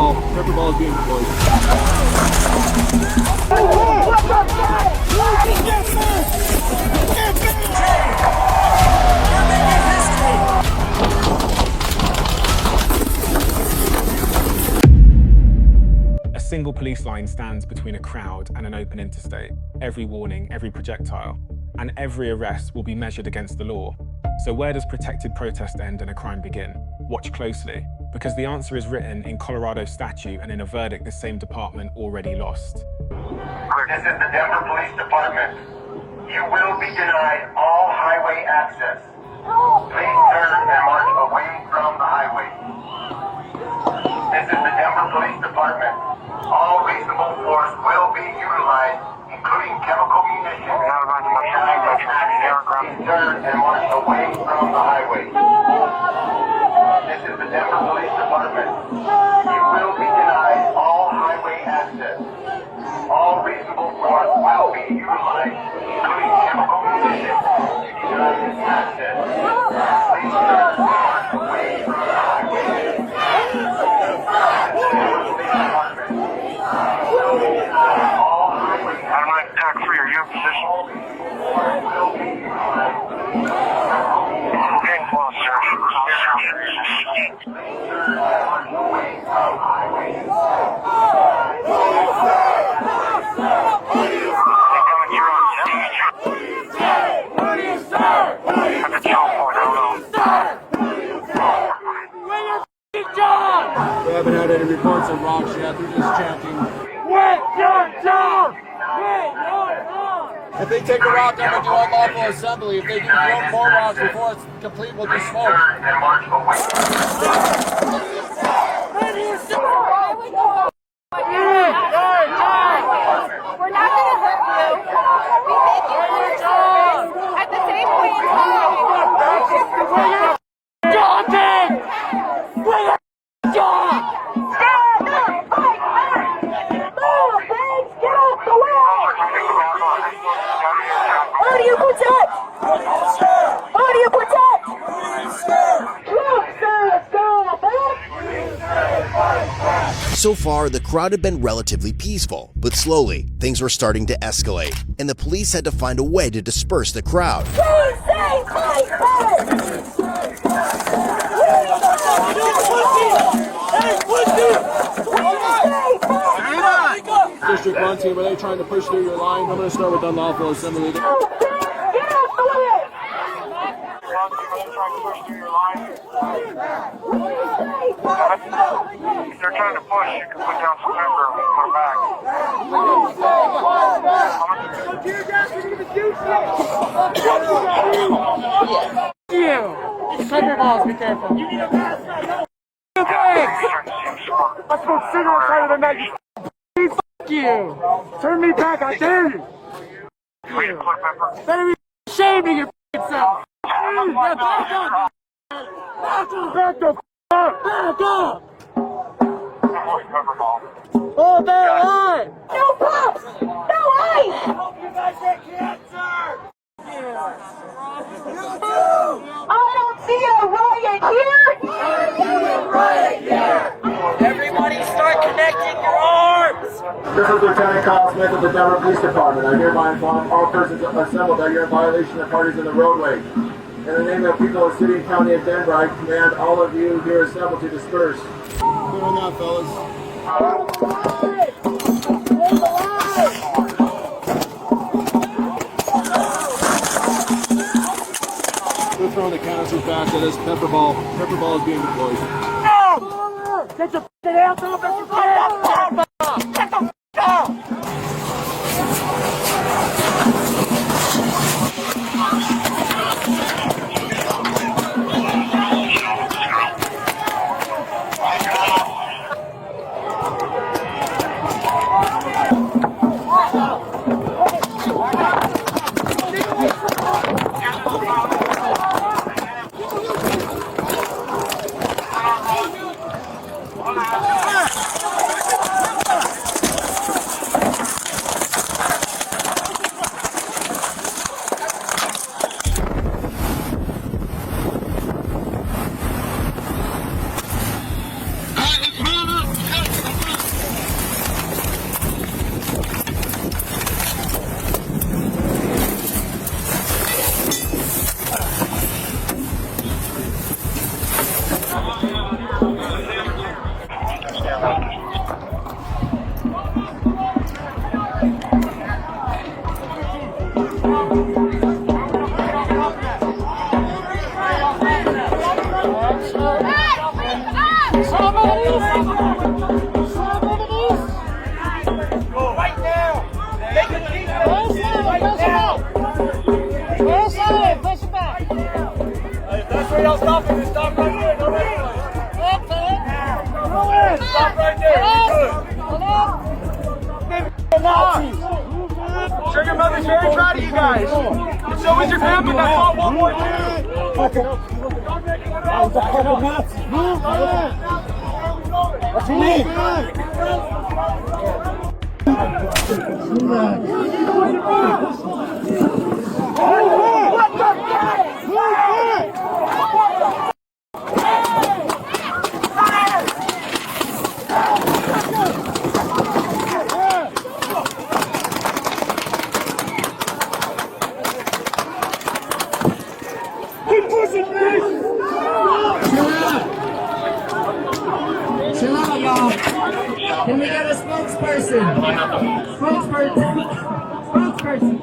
ball. Pepper ball is being deployed. A single police line stands between a crowd and an open interstate. Every warning, every projectile, and every arrest will be measured against the law. So where does protected protest end and a crime begin? Watch closely, because the answer is written in Colorado statute and in a verdict the same department already lost. This is the Denver Police Department. You will be denied all highway access. Please turn and march away from the highway. This is the Denver Police Department. All reasonable force will be utilized, including chemical munitions. Please turn and march away from the highway. This is the Denver Police Department. You will be denied all highway access. All reasonable force will be utilized, including chemical munitions, to deny this access. Please turn and march away from the highway. Are you in position? We're getting close, sir. We haven't had any reports of rocks yet. They're just chanting. If they take a rock, I'm going to do unlawful assembly. If they do more rocks before it's complete, we'll do smoke. We're not going to hurt you. We make it clear. At the same point in time. So far, the crowd had been relatively peaceful, but slowly, things were starting to escalate, and the police had to find a way to disperse the crowd. District 1 team, are they trying to push through your line? I'm going to start with unlawful assembly. If they're trying to push, you can put down some pepper and put it back. Pepper balls, be careful. Let's go cigarette out of the night. Fuck you. Turn me back, I dare you. Better be ashamed of your self. Back the f*** up! Back up! Oh, they're on! No pops! No ice! I hope you guys get cancer! I don't see a riot here! Everybody start connecting your arms! This is Lieutenant Kyle Smith of the Denver Police Department. I hereby inform all persons assembled that you're in violation of parties in the roadway. In the name of the people of the city and county of Denver, I command all of you here assembled to disperse. Clear on that, fellas. We're throwing the canisters back at us. Pepper ball is being deployed. No! Get your f***ing hands off! Get the f*** off! Right now! Make a keep right now! Push it back. If that's where y'all stopping, then stop right there. Go that way. Stop right there. Sugar Mother's very proud of you guys. And so is your grandpa that fought World War II. What you mean? Chill out, y'all. Can we get a spokesperson? Spokesperson,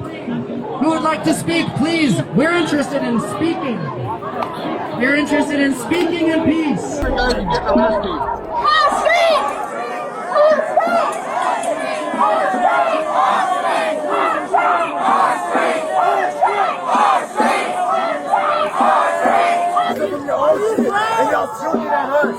please. Who would like to speak, please? We're interested in speaking. We're interested in speaking in peace. And y'all shooting at us.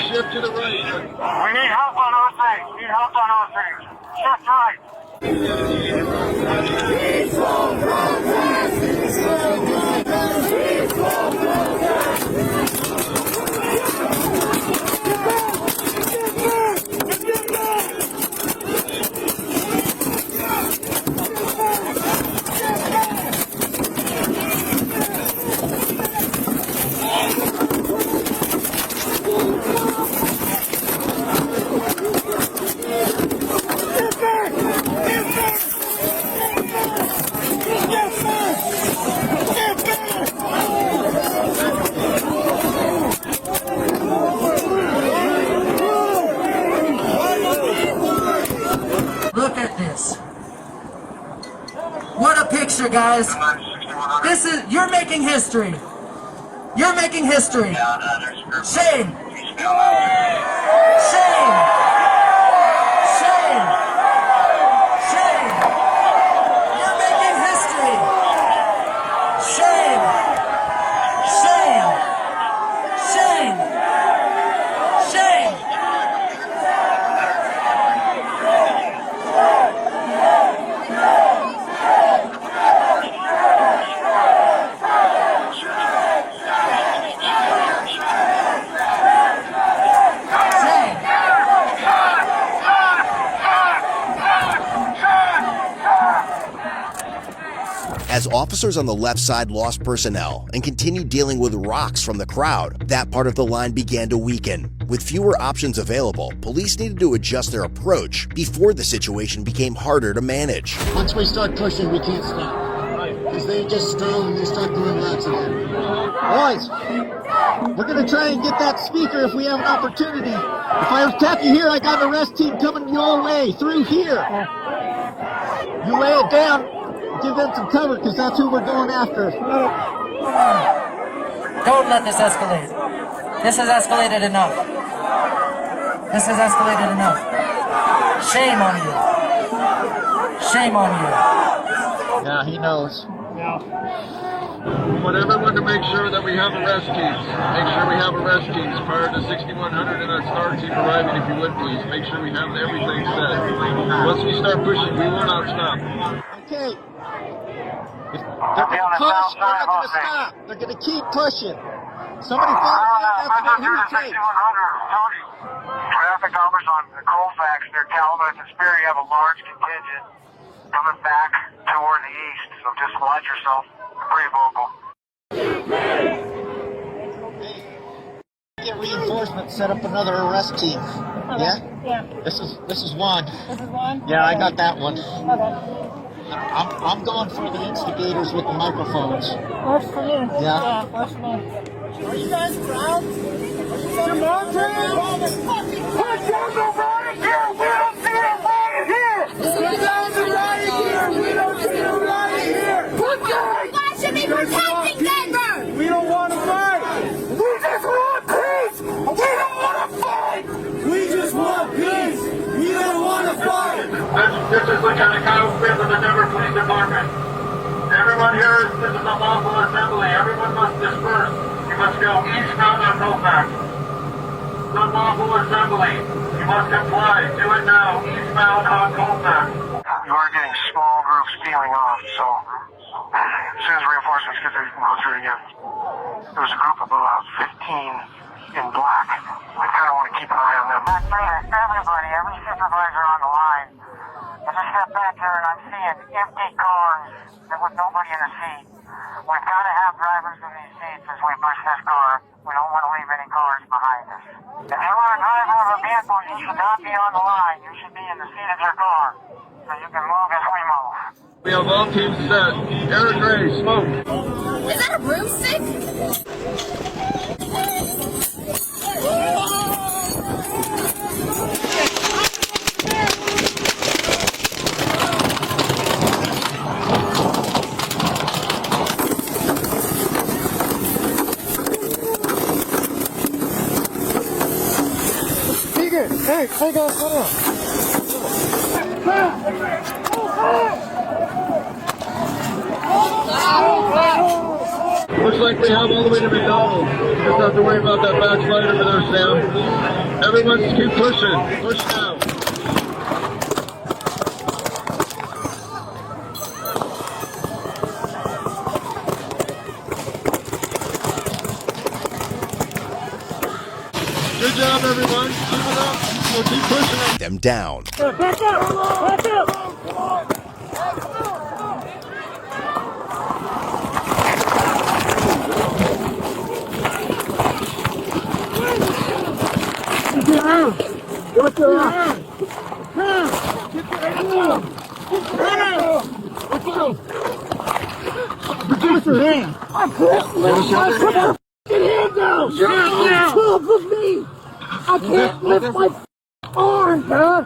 Shift to the right. We need help on Osage. Shift right. Guys, you're making history. You're making history. Shame. Shame. Shame. Shame. You're making history. Shame. Shame. Shame. Shame. As officers on the left side lost personnel and continued dealing with rocks from the crowd, that part of the line began to weaken. With fewer options available, police needed to adjust their approach before the situation became harder to manage. Once we start pushing, we can't stop. Because they just stall and they start doing laps again. Boys, we're going to try and get that speaker if we have an opportunity. If I attack you here, I got an arrest team coming your way, through here. You lay it down, give them some cover, because that's who we're going after. Don't let this escalate. This has escalated enough. This has escalated enough. Shame on you. Shame on you. Yeah, he knows. We want everyone to make sure that we have arrest teams. Make sure we have arrest teams prior to 6100 and our STAR team arriving, if you would please. Make sure we have everything set. Once we start pushing, we will not stop. Okay. If they're going to push, they're not going to stop. They're going to keep pushing. Somebody follow me up after that. Who to take? Traffic numbers on Colfax near Calumet and Sperry have a large contingent coming back toward the east, so just watch yourself. Pretty vocal. Get reinforcements, set up another arrest team. Okay. Yeah? Yeah. This is one. This is one? Yeah, I got that one. Okay. I'm going for the instigators with the microphones. Works for me. Yeah. Yeah, works for me. Are you guys proud? Put down the riot gear! We don't see a riot here! Put down the riot gear! We don't see a riot here! Put down! Why should be protecting Denver? We don't want to fight! We just want peace! We don't want to fight! We just want peace! We don't want to fight! This is Lieutenant Kyle Smith of the Denver Police Department. Everyone here, this is a lawful assembly. Everyone must disperse. You must go eastbound on Colfax. Unlawful assembly. You must comply. Do it now. Eastbound on Colfax. We're getting small groups peeling off, so as soon as reinforcements get there, you can go through it again. There was a group of about 15 in black. I kind of want to keep an eye on them. Everybody, every supervisor on the line. I just step back there and I'm seeing empty cars with nobody in the seat. We've got to have drivers in these seats as we push this car. We don't want to leave any cars behind us. If you are a driver of a vehicle, you should not be on the line. You should be in the seat of your car so you can move as we move. We have all teams set. Eric Ray, smoke. Is that a broomstick? Hey guys, hold on. Looks like we have all the way to McDonald's. You just have to worry about that backslide over there, Sam. Everyone just keep pushing. Push now. Good job, everyone. Keep it up. We'll keep pushing them down. Back up! Back up! Get down! Get down! Reduce your hand! I can't lift my fucking hand down! You're on top of me! I can't lift my arm, bro!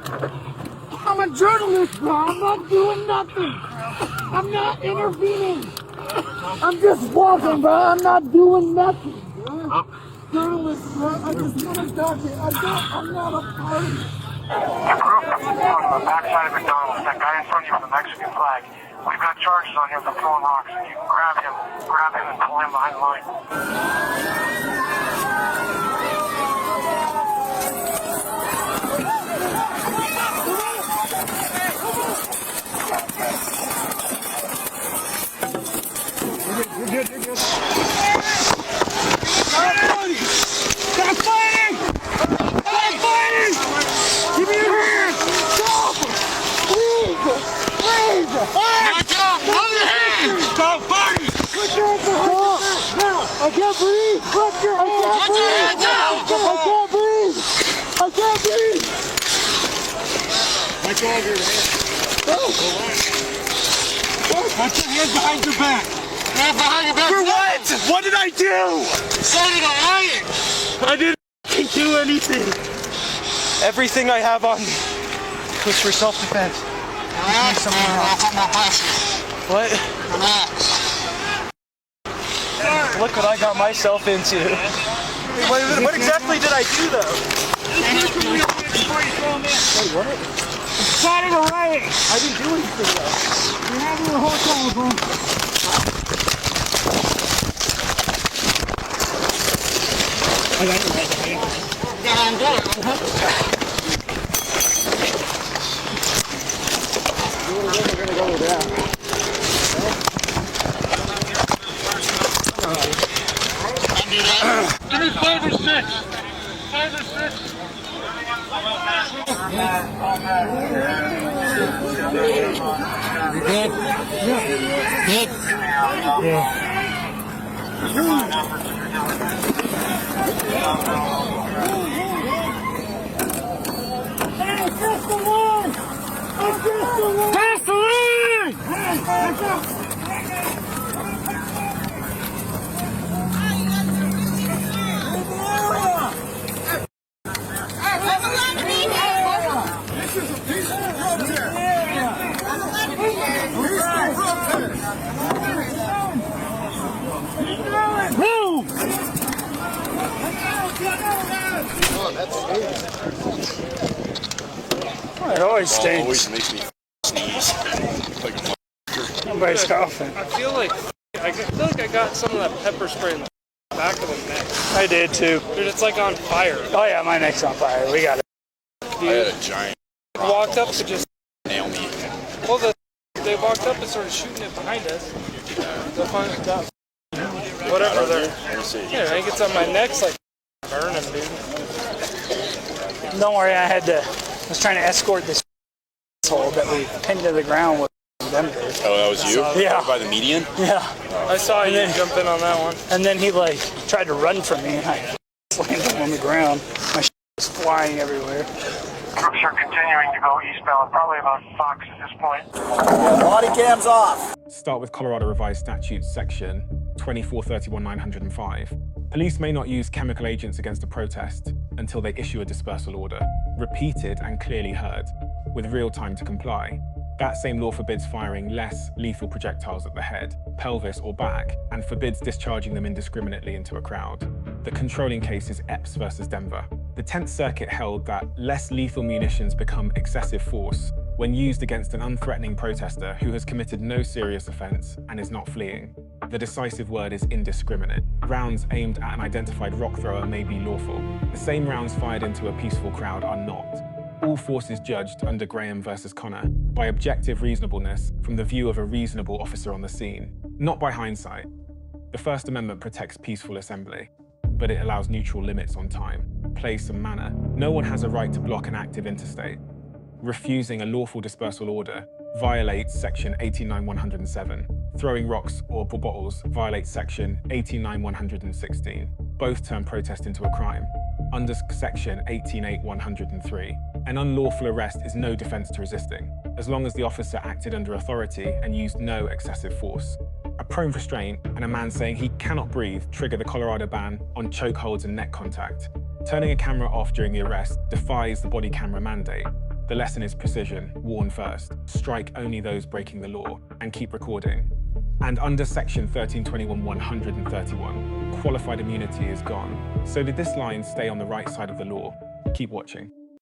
I'm a journalist, bro! I'm not doing nothing! I'm not intervening! I'm just walking, bro! I'm not doing nothing, bro! Journalist, bro! I just want to document. I'm not a party! On the backside of McDonald's, that guy in front of you with the Mexican flag. We've got charges on him for throwing rocks. If you can grab him and pull him behind the line. You're good. Stop fighting! Stop fighting! Give me your hand! Stop! Please! Watch out! Hold your hands! Stop fighting! Put your hands up! Now! I can't breathe! Put your hands up! I can't breathe! I can't breathe! Let go of your hands. Put your hands behind your back! For what? What did I do? Starting a riot. I didn't do anything. Everything I have on me was for self-defense. What? look what I got myself into. Wait a minute, what exactly did I do though? Wait, what? Got it away! I didn't do anything though. You have your hotel, bro. I got it right there. Yeah, I'm good. We're gonna go with that. Give me 5 or 6. 5 or 6. You good? Yeah. Good? Yeah. Pass the line! Pass the line! It always stinks. Always makes me sneeze. Like Everybody's coughing. I feel like I got some of that pepper spray in the back of the neck. I did too. Dude, it's like on fire. Oh yeah, my neck's on fire. We got it. I had a giant Walked up to just nail me. well, they walked up and started shooting it behind us. They'll find it out. Whatever they're. Let me see. Yeah, I think it's on my neck's like burning, dude. Don't worry, I was trying to escort this asshole that we pinned to the ground with Denver. Oh, that was you? Yeah. By the median? Yeah. I saw you jump in on that one. And then he like tried to run from me and I slammed him on the ground. My shit was flying everywhere. Groups are continuing to go eastbound, probably about Fox at this point. Bodycam's off. Start with Colorado Revised Statutes section 2431-905. Police may not use chemical agents against a protest until they issue a dispersal order, repeated and clearly heard, with real time to comply. That same law forbids firing less lethal projectiles at the head, pelvis, or back, and forbids discharging them indiscriminately into a crowd. The controlling case is Epps versus Denver. The 10th Circuit held that less lethal munitions become excessive force when used against an unthreatening protester who has committed no serious offense and is not fleeing. The decisive word is indiscriminate. Rounds aimed at an identified rock thrower may be lawful. The same rounds fired into a peaceful crowd are not. All force is judged under Graham versus Connor by objective reasonableness from the view of a reasonable officer on the scene, not by hindsight. The First Amendment protects peaceful assembly, but it allows neutral limits on time, place, and manner. No one has a right to block an active interstate. Refusing a lawful dispersal order violates Section 189-107. Throwing rocks or bottles violates Section 189-116. Both turn protest into a crime. Under Section 188-103, an unlawful arrest is no defense to resisting, as long as the officer acted under authority and used no excessive force. A prone restraint and a man saying he cannot breathe trigger the Colorado ban on chokeholds and neck contact. Turning a camera off during the arrest defies the body camera mandate. The lesson is precision, warn first, strike only those breaking the law, and keep recording. And under Section 1321-131, qualified immunity is gone. So did this line stay on the right side of the law? Keep watching.